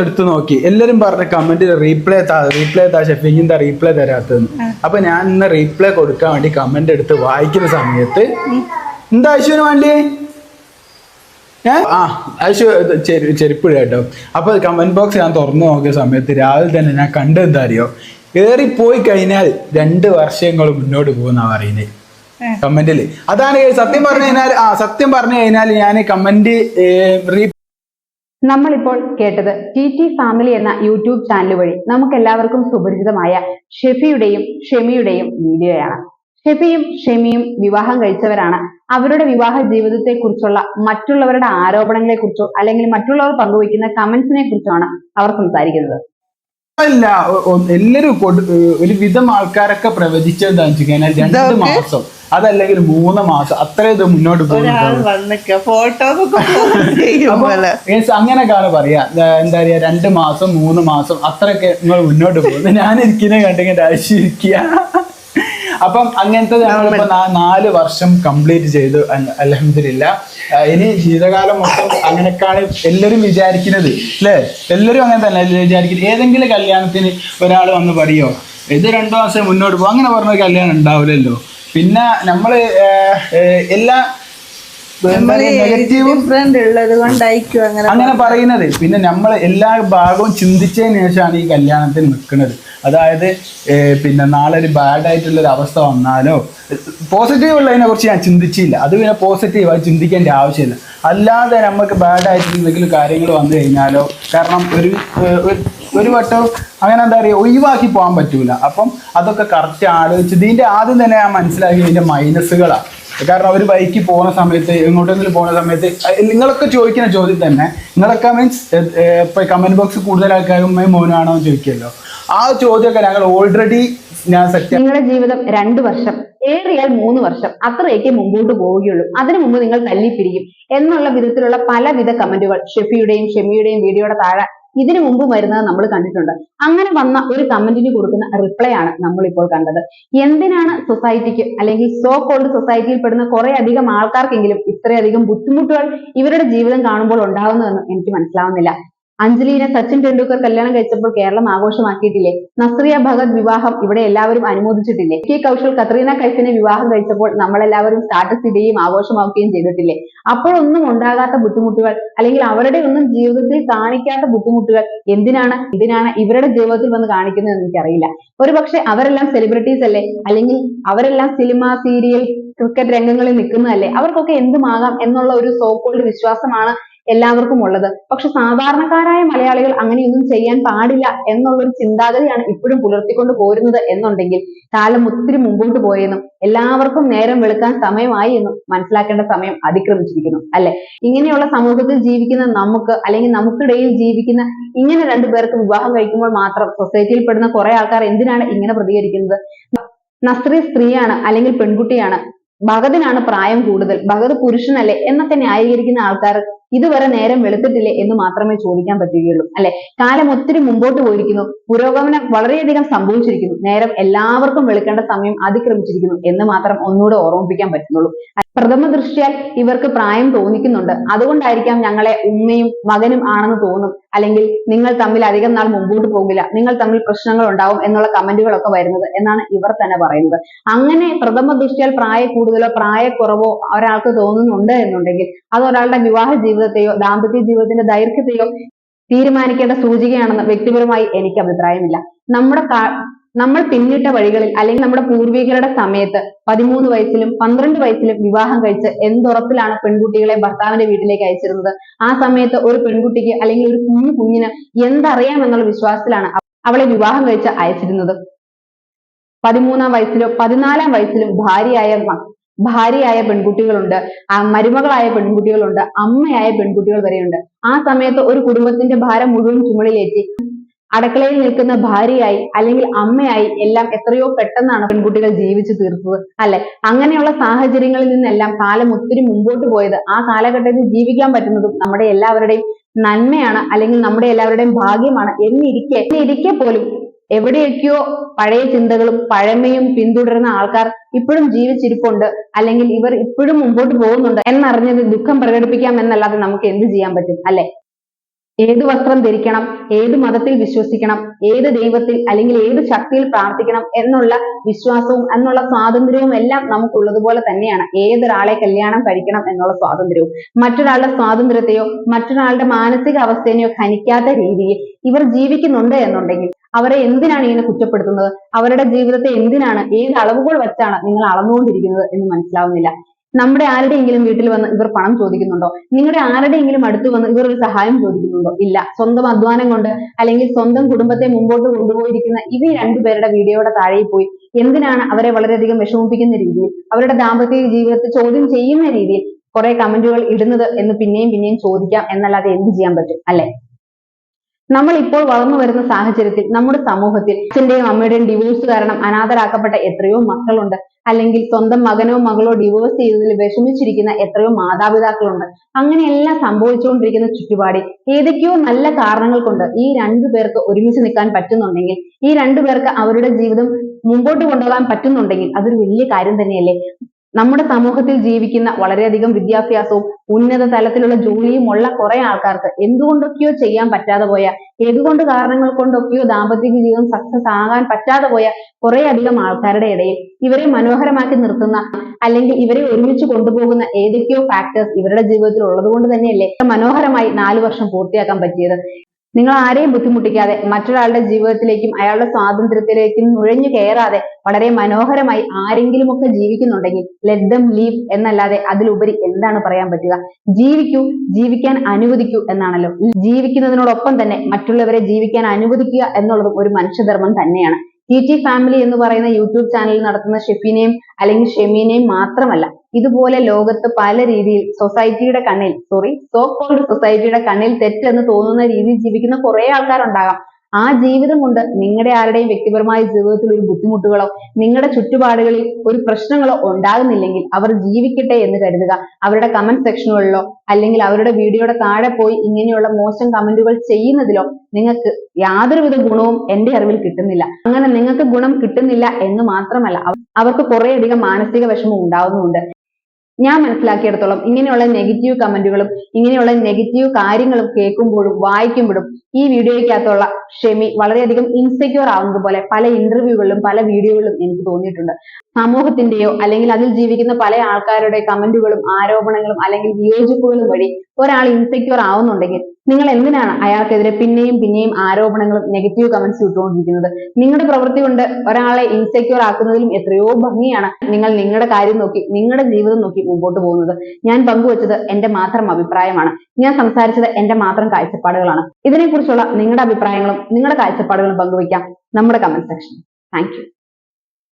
എടുത്തു നോക്കി എല്ലാരും പറഞ്ഞ കമന്റിൽ റീപ്ലൈ ഷെഫീഖിന്റെ റീപ്ലൈ തരാത്തതെന്ന്. അപ്പൊ ഞാൻ ഇന്ന് റീപ്ലൈ കൊടുക്കാൻ വേണ്ടി കമന്റ് എടുത്ത് വായിക്കുന്ന സമയത്ത് എന്താ ഐശുവിന് വേണ്ടി ഐശു ചെരുപ്പ് കേട്ടോ. അപ്പൊ കമന്റ് ബോക്സ് ഞാൻ തുറന്നു നോക്കിയ സമയത്ത് രാവിലെ തന്നെ ഞാൻ കണ്ടെന്താ അറിയോ, ഏറിപ്പോയി കഴിഞ്ഞാൽ 2 വർഷങ്ങൾ മുന്നോട്ട് പോകുന്ന പറയുന്നത് കമന്റില്. അതാണ് സത്യം പറഞ്ഞു കഴിഞ്ഞാൽ ഞാൻ കമന്റ് നമ്മളിപ്പോൾ കേട്ടത് ടി ഫാമിലി എന്ന യൂട്യൂബ് ചാനൽ വഴി നമുക്ക് എല്ലാവർക്കും സുപരിചിതമായ ഷെഫിയുടെയും ഷെമിയുടെയും വീഡിയോയാണ്. ഷെഫിയും ഷെമിയും വിവാഹം കഴിച്ചവരാണ്. അവരുടെ വിവാഹ ജീവിതത്തെ കുറിച്ചുള്ള മറ്റുള്ളവരുടെ ആരോപണങ്ങളെ കുറിച്ചോ അല്ലെങ്കിൽ മറ്റുള്ളവർ പങ്കുവയ്ക്കുന്ന കമന്റ്സിനെ കുറിച്ചോ ആണ് അവർ സംസാരിക്കുന്നത്. അല്ല, എല്ലാരും ഒരു വിധം ആൾക്കാരൊക്കെ പ്രവചിച്ചതെന്താ വെച്ച് കഴിഞ്ഞാൽ 2 മാസം അതല്ലെങ്കിൽ 3 മാസം അത്രേ ഇത് മുന്നോട്ട് പോകുന്നത്. അങ്ങനെയൊക്കെയാണ് പറയാ. എന്താ പറയാ, 2 മാസം 3 മാസം അത്രയൊക്കെ നിങ്ങൾ മുന്നോട്ട് പോകുന്നത്. ഞാൻ ഇരിക്കുന്ന കണ്ടെങ്കിൽ ആവശ്യമിരിക്കുക. അപ്പം അങ്ങനത്തെ ഞങ്ങളിപ്പോ 4 വർഷം കംപ്ലീറ്റ് ചെയ്തു അൽഹംദുലില്ലാ. ഇനി ശീതകാലം മൊത്തം അങ്ങനെയൊക്കെയാണ് എല്ലാരും വിചാരിക്കുന്നത് അല്ലേ? എല്ലാരും അങ്ങനെ തന്നെ വിചാരിക്കുന്നത്. ഏതെങ്കിലും കല്യാണത്തിന് ഒരാൾ വന്ന് പറയോ ഇത് 2 മാസം മുന്നോട്ട് പോകും, അങ്ങനെ പറഞ്ഞ കല്യാണം ഉണ്ടാവില്ലല്ലോ. പിന്നെ നമ്മള് എല്ലാ അങ്ങനെ പറയുന്നത്. പിന്നെ നമ്മൾ എല്ലാ ഭാഗവും ചിന്തിച്ചതിന് ശേഷമാണ് ഈ കല്യാണത്തിന് നിൽക്കുന്നത്. അതായത് പിന്നെ നാളെ ഒരു ബാഡ് ആയിട്ടുള്ള ഒരു അവസ്ഥ വന്നാലോ, പോസിറ്റീവ് ഉള്ളതിനെ കുറിച്ച് ഞാൻ ചിന്തിച്ചില്ല. അത് പിന്നെ പോസിറ്റീവായി ചിന്തിക്കേണ്ട ആവശ്യമില്ല. അല്ലാതെ നമുക്ക് ബാഡ് ആയിട്ട് എന്തെങ്കിലും കാര്യങ്ങൾ വന്നു കഴിഞ്ഞാലോ, കാരണം ഒരു വട്ടം അങ്ങനെ എന്താ പറയുക ഒഴിവാക്കി പോകാൻ പറ്റൂല. അപ്പം അതൊക്കെ കറക്റ്റ് ആലോചിച്ച് ഇതിന്റെ ആദ്യം തന്നെ ഞാൻ മനസ്സിലാക്കി ഇതിന്റെ മൈനസുകളാണ്. കാരണം ഒരു ബൈക്ക് പോകുന്ന സമയത്ത് എങ്ങോട്ടെങ്കിലും പോകുന്ന സമയത്ത് നിങ്ങളൊക്കെ ചോദിക്കുന്ന ചോദ്യം തന്നെ, നിങ്ങളൊക്കെ മീൻസ് ഇപ്പൊ കമന്റ് ബോക്സ് കൂടുതൽ ആൾക്കാരും മോനാണോ എന്ന് ചോദിക്കുമല്ലോ. ആ ചോദ്യമൊക്കെ ഞങ്ങൾ ഓൾറെഡി ഞാൻ സെറ്റ്. നിങ്ങളുടെ ജീവിതം 2 വർഷം ഏറിയാൽ 3 വർഷം അത്രയൊക്കെ മുമ്പോട്ട് പോവുകയുള്ളൂ, അതിനു മുമ്പ് നിങ്ങൾ തല്ലിപ്പിരിക്കും എന്നുള്ള വിധത്തിലുള്ള പലവിധ കമന്റുകൾ ഷെഫിയുടെയും ഷെമിയുടെയും വീഡിയോയുടെ താഴെ ഇതിനു മുമ്പ് വരുന്നത് നമ്മൾ കണ്ടിട്ടുണ്ട്. അങ്ങനെ വന്ന ഒരു കമന്റിന് കൊടുക്കുന്ന റിപ്ലൈ ആണ് നമ്മൾ ഇപ്പോൾ കണ്ടത്. എന്തിനാണ് സൊസൈറ്റിക്ക് അല്ലെങ്കിൽ സോ കോൾഡ് സൊസൈറ്റിയിൽ പെടുന്ന കുറെ അധികം ആൾക്കാർക്കെങ്കിലും ഇത്രയധികം ബുദ്ധിമുട്ടുകൾ ഇവരുടെ ജീവിതം കാണുമ്പോൾ ഉണ്ടാവുന്നതെന്ന് എനിക്ക് മനസ്സിലാവുന്നില്ല. അഞ്ജലിനെ സച്ചിൻ ടെണ്ടുൽക്കർ കല്യാണം കഴിച്ചപ്പോൾ കേരളം ആഘോഷമാക്കിയിട്ടില്ലേ? നസ്രിയ ഭഗത് വിവാഹം ഇവിടെ എല്ലാവരും അനുമോദിച്ചിട്ടില്ലേ? കെ കൗശൽ കത്രീന കൈഫിനെ വിവാഹം കഴിച്ചപ്പോൾ നമ്മളെല്ലാവരും സ്റ്റാറ്റസ് ഇടുകയും ആഘോഷമാക്കുകയും ചെയ്തിട്ടില്ലേ? അപ്പോഴൊന്നും ഉണ്ടാകാത്ത ബുദ്ധിമുട്ടുകൾ അല്ലെങ്കിൽ അവരുടെ ഒന്നും ജീവിതത്തിൽ കാണിക്കാത്ത ബുദ്ധിമുട്ടുകൾ എന്തിനാണ് ഇവരുടെ ജീവിതത്തിൽ വന്ന് കാണിക്കുന്നത് എന്ന് എനിക്കറിയില്ല. ഒരുപക്ഷെ അവരെല്ലാം സെലിബ്രിറ്റീസ് അല്ലേ, അല്ലെങ്കിൽ അവരെല്ലാം സിനിമ, സീരിയൽ, ക്രിക്കറ്റ് രംഗങ്ങളിൽ നിൽക്കുന്നതല്ലേ, അവർക്കൊക്കെ എന്തുമാകാം എന്നുള്ള ഒരു സോ കോൾഡ് വിശ്വാസമാണ് എല്ലാവർക്കും ഉള്ളത്. പക്ഷെ സാധാരണക്കാരായ മലയാളികൾ അങ്ങനെയൊന്നും ചെയ്യാൻ പാടില്ല എന്നുള്ളൊരു ചിന്താഗതിയാണ് ഇപ്പോഴും പുലർത്തിക്കൊണ്ട് പോരുന്നത് എന്നുണ്ടെങ്കിൽ കാലം ഒത്തിരി മുമ്പോട്ട് പോയെന്നും എല്ലാവർക്കും നേരം വെളുക്കാൻ സമയമായി എന്നും മനസ്സിലാക്കേണ്ട സമയം അതിക്രമിച്ചിരിക്കുന്നു അല്ലെ? ഇങ്ങനെയുള്ള സമൂഹത്തിൽ ജീവിക്കുന്ന നമുക്ക്, അല്ലെങ്കിൽ നമുക്കിടയിൽ ജീവിക്കുന്ന ഇങ്ങനെ 2 പേർക്ക് വിവാഹം കഴിക്കുമ്പോൾ മാത്രം സൊസൈറ്റിയിൽ പെടുന്ന കുറെ ആൾക്കാർ എന്തിനാണ് ഇങ്ങനെ പ്രതികരിക്കുന്നത്? നസ്രി സ്ത്രീയാണ് അല്ലെങ്കിൽ പെൺകുട്ടിയാണ്, ഭഗതിനാണ് പ്രായം കൂടുതൽ, ഭഗത് പുരുഷനല്ലേ എന്നൊക്കെ ന്യായീകരിക്കുന്ന ആൾക്കാർ ഇതുവരെ നേരം വെളുത്തിട്ടില്ലേ എന്ന് മാത്രമേ ചോദിക്കാൻ പറ്റുകയുള്ളൂ അല്ലെ? കാലം ഒത്തിരി മുമ്പോട്ട് പോയിരിക്കുന്നു, പുരോഗമനം വളരെയധികം സംഭവിച്ചിരിക്കുന്നു, നേരം എല്ലാവർക്കും വെളുക്കേണ്ട സമയം അതിക്രമിച്ചിരിക്കുന്നു എന്ന് മാത്രം ഒന്നുകൂടെ ഓർമ്മിപ്പിക്കാൻ പറ്റുന്നുള്ളൂ. പ്രഥമ ദൃഷ്ടിയാൽ ഇവർക്ക് പ്രായം തോന്നിക്കുന്നുണ്ട്, അതുകൊണ്ടായിരിക്കാം ഞങ്ങളെ ഉമ്മയും മകനും ആണെന്ന് തോന്നും, അല്ലെങ്കിൽ നിങ്ങൾ തമ്മിൽ അധികം നാൾ മുമ്പോട്ട് പോകില്ല, നിങ്ങൾ തമ്മിൽ പ്രശ്നങ്ങൾ ഉണ്ടാവും എന്നുള്ള കമന്റുകളൊക്കെ വരുന്നത് എന്നാണ് ഇവർ തന്നെ പറയുന്നത്. അങ്ങനെ പ്രഥമ ദൃഷ്ടിയാൽ പ്രായ കൂടുതലോ പ്രായക്കുറവോ ഒരാൾക്ക് തോന്നുന്നുണ്ട് എന്നുണ്ടെങ്കിൽ അത് ഒരാളുടെ വിവാഹ ജീവിതത്തെയോ ദാമ്പത്യ ജീവിതത്തിന്റെ ദൈർഘ്യത്തെയോ തീരുമാനിക്കേണ്ട സൂചികയാണെന്ന് വ്യക്തിപരമായി എനിക്ക് അഭിപ്രായമില്ല. നമ്മൾ പിന്നിട്ട വഴികളിൽ അല്ലെങ്കിൽ നമ്മുടെ പൂർവികരുടെ സമയത്ത് 13 വയസ്സിലും 12 വയസ്സിലും വിവാഹം കഴിച്ച് എന്തുറപ്പിലാണ് പെൺകുട്ടികളെ ഭർത്താവിന്റെ വീട്ടിലേക്ക് അയച്ചിരുന്നത്? ആ സമയത്ത് ഒരു പെൺകുട്ടിക്ക് അല്ലെങ്കിൽ ഒരു കുഞ്ഞിന് എന്തറിയാം എന്നുള്ള വിശ്വാസത്തിലാണ് അവളെ വിവാഹം കഴിച്ച് അയച്ചിരുന്നത്. 13-ാം വയസ്സിലോ 14-ാം വയസ്സിലും ഭാര്യയായ പെൺകുട്ടികളുണ്ട്, മരുമകളായ പെൺകുട്ടികളുണ്ട്, അമ്മയായ പെൺകുട്ടികൾ വരെയുണ്ട്. ആ സമയത്ത് ഒരു കുടുംബത്തിന്റെ ഭാരം മുഴുവൻ ചുമലിലേറ്റി അടുക്കളയിൽ നിൽക്കുന്ന ഭാര്യയായി അല്ലെങ്കിൽ അമ്മയായി എല്ലാം എത്രയോ പെട്ടെന്നാണ് പെൺകുട്ടികൾ ജീവിച്ചു തീർത്തത് അല്ലെ? അങ്ങനെയുള്ള സാഹചര്യങ്ങളിൽ നിന്നെല്ലാം കാലം ഒത്തിരി മുമ്പോട്ട് പോയത് ആ കാലഘട്ടത്തിൽ ജീവിക്കാൻ പറ്റുന്നതും നമ്മുടെ എല്ലാവരുടെയും നന്മയാണ്, അല്ലെങ്കിൽ നമ്മുടെ എല്ലാവരുടെയും ഭാഗ്യമാണ് എന്നിരിക്കെ പോലും എവിടെയൊക്കെയോ പഴയ ചിന്തകളും പഴമയും പിന്തുടരുന്ന ആൾക്കാർ ഇപ്പോഴും ജീവിച്ചിരിപ്പുണ്ട്, അല്ലെങ്കിൽ ഇവർ ഇപ്പോഴും മുമ്പോട്ട് പോകുന്നുണ്ട് എന്നറിഞ്ഞത് ദുഃഖം പ്രകടിപ്പിക്കാം എന്നല്ലാതെ നമുക്ക് എന്ത് ചെയ്യാൻ പറ്റും അല്ലെ? ഏത് വസ്ത്രം ധരിക്കണം, ഏത് മതത്തിൽ വിശ്വസിക്കണം, ഏത് ദൈവത്തിൽ അല്ലെങ്കിൽ ഏത് ശക്തിയിൽ പ്രാർത്ഥിക്കണം എന്നുള്ള വിശ്വാസവും എന്നുള്ള സ്വാതന്ത്ര്യവും എല്ലാം നമുക്കുള്ളതുപോലെ തന്നെയാണ് ഏതൊരാളെ കല്യാണം കഴിക്കണം എന്നുള്ള സ്വാതന്ത്ര്യവും. മറ്റൊരാളുടെ സ്വാതന്ത്ര്യത്തെയോ മറ്റൊരാളുടെ മാനസിക അവസ്ഥയെയോ ഖനിക്കാത്ത രീതിയിൽ ഇവർ ജീവിക്കുന്നുണ്ട് എന്നുണ്ടെങ്കിൽ അവരെ എന്തിനാണ് ഇങ്ങനെ കുറ്റപ്പെടുത്തുന്നത്? അവരുടെ ജീവിതത്തെ എന്തിനാണ്, ഏത് അളവുകൾ വെച്ചാണ് നിങ്ങൾ അളന്നുകൊണ്ടിരിക്കുന്നത് എന്ന് മനസ്സിലാവുന്നില്ല. നമ്മുടെ ആരുടെയെങ്കിലും വീട്ടിൽ വന്ന് ഇവർ പണം ചോദിക്കുന്നുണ്ടോ? നിങ്ങളുടെ ആരുടെയെങ്കിലും അടുത്ത് വന്ന് ഇവർ ഒരു സഹായം ചോദിക്കുന്നുണ്ടോ? ഇല്ല. സ്വന്തം അധ്വാനം കൊണ്ട് അല്ലെങ്കിൽ സ്വന്തം കുടുംബത്തെ മുമ്പോട്ട് കൊണ്ടുപോയിരിക്കുന്ന ഇവർ രണ്ടുപേരുടെ വീഡിയോയുടെ താഴെ പോയി എന്തിനാണ് അവരെ വളരെയധികം വിഷമിപ്പിക്കുന്ന രീതിയിൽ, അവരുടെ ദാമ്പത്യ ജീവിതത്തെ ചോദ്യം ചെയ്യുന്ന രീതിയിൽ കുറെ കമന്റുകൾ ഇടുന്നത് എന്ന് പിന്നെയും പിന്നെയും ചോദിക്കാം എന്നല്ലാതെ എന്ത് ചെയ്യാൻ പറ്റും, അല്ലെ? നമ്മൾ ഇപ്പോൾ വളർന്നു വരുന്ന സാഹചര്യത്തിൽ നമ്മുടെ സമൂഹത്തിൽ അച്ഛന്റെയും അമ്മയുടെയും ഡിവോഴ്സ് കാരണം അനാഥരാക്കപ്പെട്ട എത്രയോ മക്കളുണ്ട്, അല്ലെങ്കിൽ സ്വന്തം മകനോ മകളോ ഡിവോഴ്സ് ചെയ്തതിൽ വിഷമിച്ചിരിക്കുന്ന എത്രയോ മാതാപിതാക്കളുണ്ട്. അങ്ങനെയെല്ലാം സംഭവിച്ചുകൊണ്ടിരിക്കുന്ന ചുറ്റുപാടിൽ ഏതൊക്കെയോ നല്ല കാരണങ്ങൾ കൊണ്ട് ഈ രണ്ടു പേർക്ക് ഒരുമിച്ച് നിൽക്കാൻ പറ്റുന്നുണ്ടെങ്കിൽ, ഈ രണ്ടു പേർക്ക് അവരുടെ ജീവിതം മുമ്പോട്ട് കൊണ്ടുപോകാൻ പറ്റുന്നുണ്ടെങ്കിൽ അതൊരു വലിയ കാര്യം തന്നെയല്ലേ? നമ്മുടെ സമൂഹത്തിൽ ജീവിക്കുന്ന വളരെയധികം വിദ്യാഭ്യാസവും ഉന്നത തലത്തിലുള്ള ജോലിയും ഉള്ള കുറെ ആൾക്കാർക്ക് എന്തുകൊണ്ടൊക്കെയോ ചെയ്യാൻ പറ്റാതെ പോയ, ഏതുകൊണ്ട് കാരണങ്ങൾ കൊണ്ടൊക്കെയോ ദാമ്പത്യ ജീവിതം സക്സസ് ആകാൻ പറ്റാതെ പോയ കുറെ അധികം ആൾക്കാരുടെ ഇടയിൽ ഇവരെ മനോഹരമാക്കി നിർത്തുന്ന അല്ലെങ്കിൽ ഇവരെ ഒരുമിച്ച് കൊണ്ടുപോകുന്ന ഏതൊക്കെയോ ഫാക്ടേഴ്സ് ഇവരുടെ ജീവിതത്തിൽ ഉള്ളത് കൊണ്ട് തന്നെയല്ലേ മനോഹരമായി 4 വർഷം പൂർത്തിയാക്കാൻ പറ്റിയത്. നിങ്ങൾ ആരെയും ബുദ്ധിമുട്ടിക്കാതെ മറ്റൊരാളുടെ ജീവിതത്തിലേക്കും അയാളുടെ സ്വാതന്ത്ര്യത്തിലേക്കും നുഴഞ്ഞു കയറാതെ വളരെ മനോഹരമായി ആരെങ്കിലുമൊക്കെ ജീവിക്കുന്നുണ്ടെങ്കിൽ ലെറ്റ് ദം ലീവ് എന്നല്ലാതെ അതിലുപരി എന്താണ് പറയാൻ പറ്റുക? ജീവിക്കൂ, ജീവിക്കാൻ അനുവദിക്കൂ എന്നാണല്ലോ. ജീവിക്കുന്നതിനോടൊപ്പം തന്നെ മറ്റുള്ളവരെ ജീവിക്കാൻ അനുവദിക്കുക എന്നുള്ളതും ഒരു മനുഷ്യധർമ്മം തന്നെയാണ്. TT ഫാമിലി എന്ന് പറയുന്ന യൂട്യൂബ് ചാനൽ നടത്തുന്ന ഷെഫിനെയും അല്ലെങ്കിൽ ഷെമീനെയും മാത്രമല്ല, ഇതുപോലെ ലോകത്ത് പല രീതിയിൽ സൊസൈറ്റിയുടെ കണ്ണിൽ സോ കോൾഡ് സൊസൈറ്റിയുടെ കണ്ണിൽ തെറ്റെന്ന് തോന്നുന്ന രീതിയിൽ ജീവിക്കുന്ന കുറെ ആൾക്കാരുണ്ടാകാം. ആ ജീവിതം കൊണ്ട് നിങ്ങളുടെ ആരുടെയും വ്യക്തിപരമായ ജീവിതത്തിൽ ഒരു ബുദ്ധിമുട്ടുകളോ നിങ്ങളുടെ ചുറ്റുപാടുകളിൽ ഒരു പ്രശ്നങ്ങളോ ഉണ്ടാകുന്നില്ലെങ്കിൽ അവർ ജീവിക്കട്ടെ എന്ന് കരുതുക. അവരുടെ കമന്റ് സെക്ഷനുകളിലോ അല്ലെങ്കിൽ അവരുടെ വീഡിയോയുടെ താഴെ പോയി ഇങ്ങനെയുള്ള മോശം കമന്റുകൾ ചെയ്യുന്നതിലോ നിങ്ങൾക്ക് യാതൊരുവിധ ഗുണവും എന്റെ അറിവിൽ കിട്ടുന്നില്ല. അങ്ങനെ നിങ്ങൾക്ക് ഗുണം കിട്ടുന്നില്ല എന്ന് മാത്രമല്ല അവർക്ക് കുറേയധികം മാനസിക വിഷമം ഉണ്ടാവുന്നുണ്ട്. ഞാൻ മനസ്സിലാക്കിയെടുത്തോളം ഇങ്ങനെയുള്ള നെഗറ്റീവ് കമന്റുകളും ഇങ്ങനെയുള്ള നെഗറ്റീവ് കാര്യങ്ങളും കേൾക്കുമ്പോഴും വായിക്കുമ്പോഴും ഈ വീഡിയോയ്ക്കകത്തുള്ള ഷെമി വളരെയധികം ഇൻസെക്യൂർ ആവുന്നത് പോലെ പല ഇന്റർവ്യൂകളിലും പല വീഡിയോകളിലും എനിക്ക് തോന്നിയിട്ടുണ്ട്. സമൂഹത്തിന്റെയോ അല്ലെങ്കിൽ അതിൽ ജീവിക്കുന്ന പല ആൾക്കാരുടെ കമന്റുകളും ആരോപണങ്ങളും അല്ലെങ്കിൽ വിയോജിപ്പുകളും വഴി ഒരാൾ ഇൻസെക്യൂർ ആവുന്നുണ്ടെങ്കിൽ നിങ്ങൾ എന്തിനാണ് അയാൾക്കെതിരെ പിന്നെയും പിന്നെയും ആരോപണങ്ങളും നെഗറ്റീവ് കമന്റ്സ് ഇട്ടുകൊണ്ടിരിക്കുന്നത്? നിങ്ങളുടെ പ്രവൃത്തി കൊണ്ട് ഒരാളെ ഇൻസെക്യൂർ ആക്കുന്നതിലും എത്രയോ ഭംഗിയാണ് നിങ്ങൾ നിങ്ങളുടെ കാര്യം നോക്കി നിങ്ങളുടെ ജീവിതം നോക്കി മുമ്പോട്ട് പോകുന്നത്. ഞാൻ പങ്കുവച്ചത് എന്റെ മാത്രം അഭിപ്രായമാണ്. ഞാൻ സംസാരിച്ചത് എന്റെ മാത്രം കാഴ്ചപ്പാടുകളാണ്. ഇതിനെക്കുറിച്ചുള്ള നിങ്ങളുടെ അഭിപ്രായങ്ങളും നിങ്ങളുടെ കാഴ്ചപ്പാടുകളും പങ്കുവയ്ക്കാം നമ്മുടെ കമന്റ് സെക്ഷൻ. Thank you.